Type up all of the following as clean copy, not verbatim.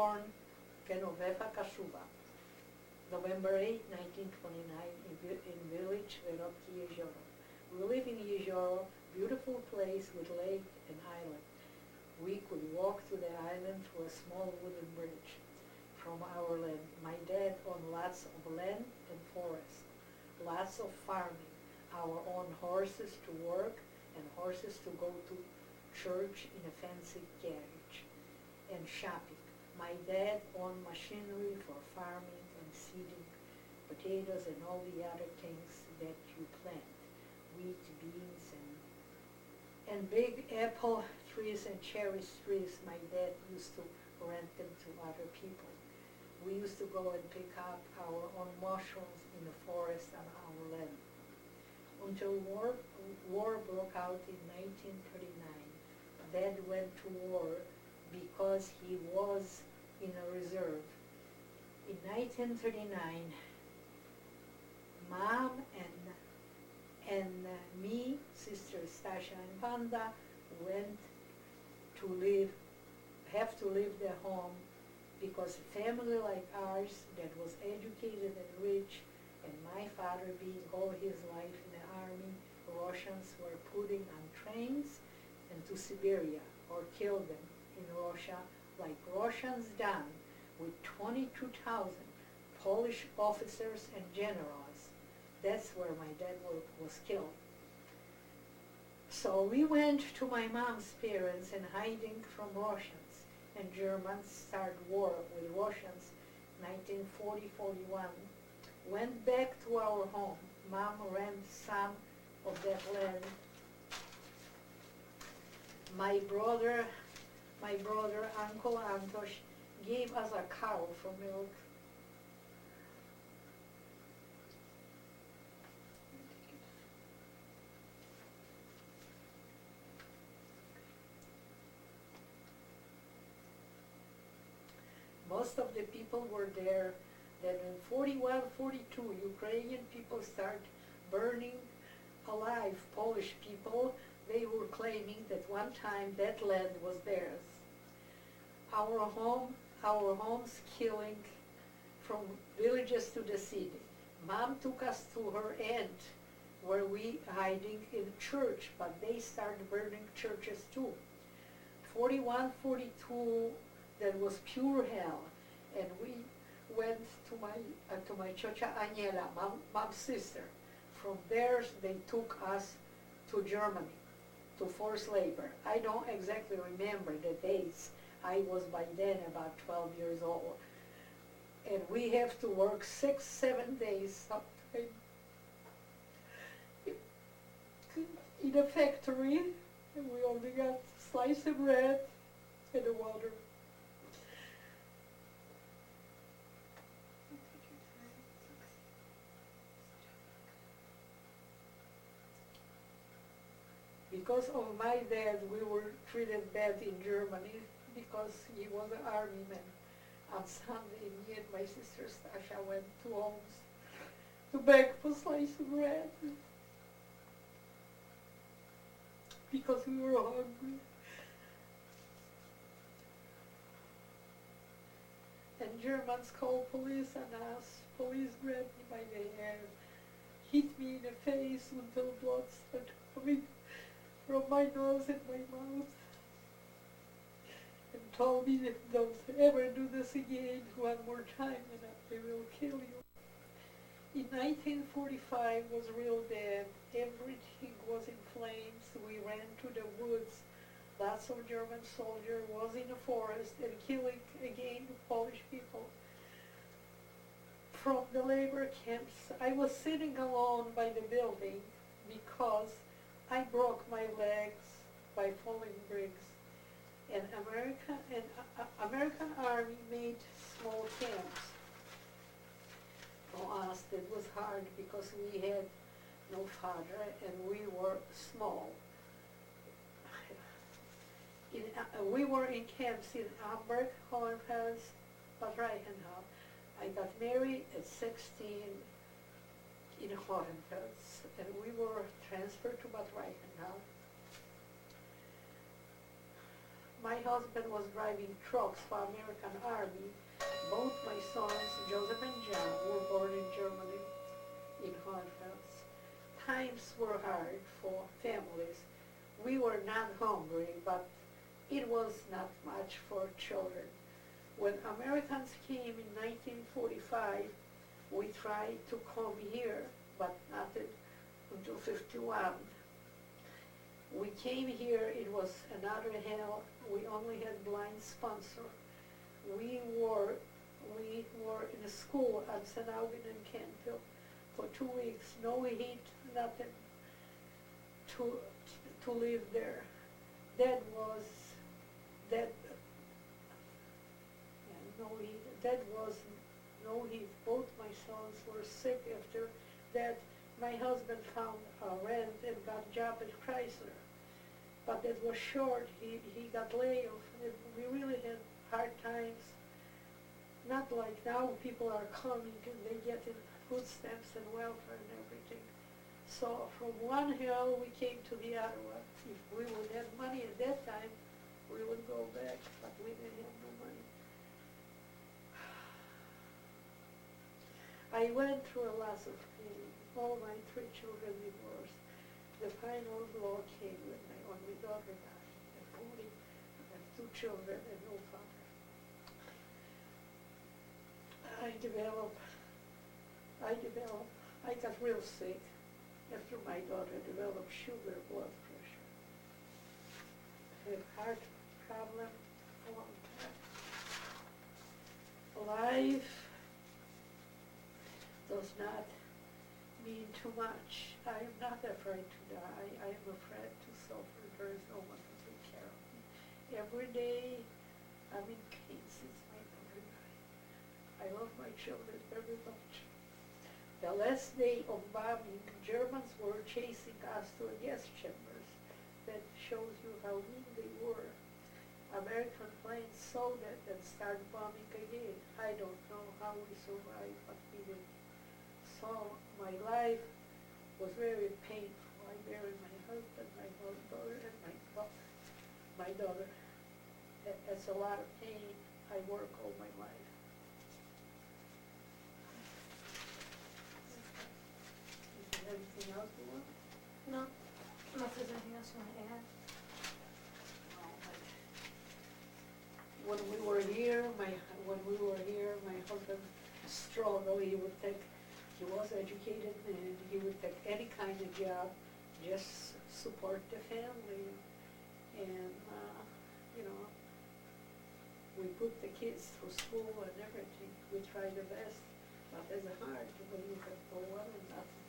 born Genevieve Kashuba, November 8, 1929, in village Verotki Jezioro. We live in Jezioro, beautiful place with lake and island. We could walk to the island through a small wooden bridge from our land. My dad owned lots of land and forest, lots of farming, our own horses to work and horses to go to church in a fancy carriage, and shopping. My dad owned machinery for farming and seeding potatoes and all the other things that you plant, wheat, beans, and big apple trees and cherry trees. My dad used to rent them to other people. We used to go and pick up our own mushrooms in the forest on our land. Until war broke out in 1939. Dad went to war because he was in a reserve. In 1939, Mom and me, sisters Stasha and Vanda, have to leave their home because a family like ours that was educated and rich, and my father being all his life in the army, Russians were putting on trains and to Siberia or kill them in Russia, like Russians done with 22,000 Polish officers and generals. That's where my dad was killed. So we went to my mom's parents and hiding from Russians. And Germans started war with Russians 1940-41. Went back to our home. Mom ran some of that land. My brother, Uncle Antosh, gave us a cow for milk. Most of the people were there. Then in 41, 42, Ukrainian people start burning alive Polish people. They were claiming that one time that land was theirs. Our homes killing from villages to the city. Mom took us to her aunt where we hiding in church, but they started burning churches too. 41, 42, that was pure hell, and we went to my Chocha Aniela, mom's sister. From there, they took us to Germany, to forced labor. I don't exactly remember the dates. I was by then about 12 years old. And we have to work 6, 7 days sometimes in a factory, and we only got a slice of bread and the water. Because of my dad, we were treated bad in Germany because he was an army man. On Sunday, me and my sister Stasha went to homes to beg for a slice of bread because we were hungry. And Germans called police on us. Police grabbed me by the hair, hit me in the face until blood started coming from my nose and my mouth, and told me that don't ever do this again one more time and I will kill you. In 1945 was real bad. Everything was in flames. We ran to the woods. Lots of German soldiers was in the forest and killing again the Polish people. From the labor camps, I was sitting alone by the building because I broke my legs by falling bricks. And American Army made small camps for us. That was hard because we had no father and we were small. We were in camps in Hamtramck, Holland-House, Bad Reichenhall. I got married at 16 in Holland-House, and we were transferred to Bad Reichenhall. my husband was driving trucks for American Army. Both my sons, Joseph and John, were born in Germany, in Hamtramck. Times were hard for families. We were not hungry, but it was not much for children. When Americans came in 1945, we tried to come here, but not until 51. We came here, it was another hell. We only had blind sponsor. We were in a school at St. Augustine in Canfield for 2 weeks, no heat, nothing to live there. That was no heat. That was no heat. Both my sons were sick after that. My husband found a rent and got a job at Chrysler. But that was short. He got laid off. We really had hard times. Not like now, people are coming and they get in food stamps and welfare and everything. So from one hell we came to the other one. If we would have money at that time, we would go back, but we didn't have no money. I went through a lot of pain. All my 3 children divorced. The final blow came when my only daughter died. At 40, I have 2 children and no father. I got real sick after my daughter developed sugar, blood pressure. I had heart problem for a long time. Life does not mean too much. I am not afraid to die. I am afraid to suffer. There is no one to take care of me. Every day I'm in pain since my daughter died. I love my children very much. The last day of bombing, Germans were chasing us to gas chambers. That shows you how mean they were. American planes saw that and started bombing again. I don't know how we survived, but we did. So my life was very painful. I buried my husband, my daughter, and my daughter. That's a lot of pain. I work all my life. Is there anything else you want? No, unless there's anything else you want to add. When we were here, my husband struggled. He was educated and he would take any kind of job, just support the family. And, we put the kids through school and everything. We tried the best, but it's hard when you have no one and nothing.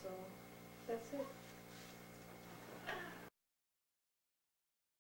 So, that's it.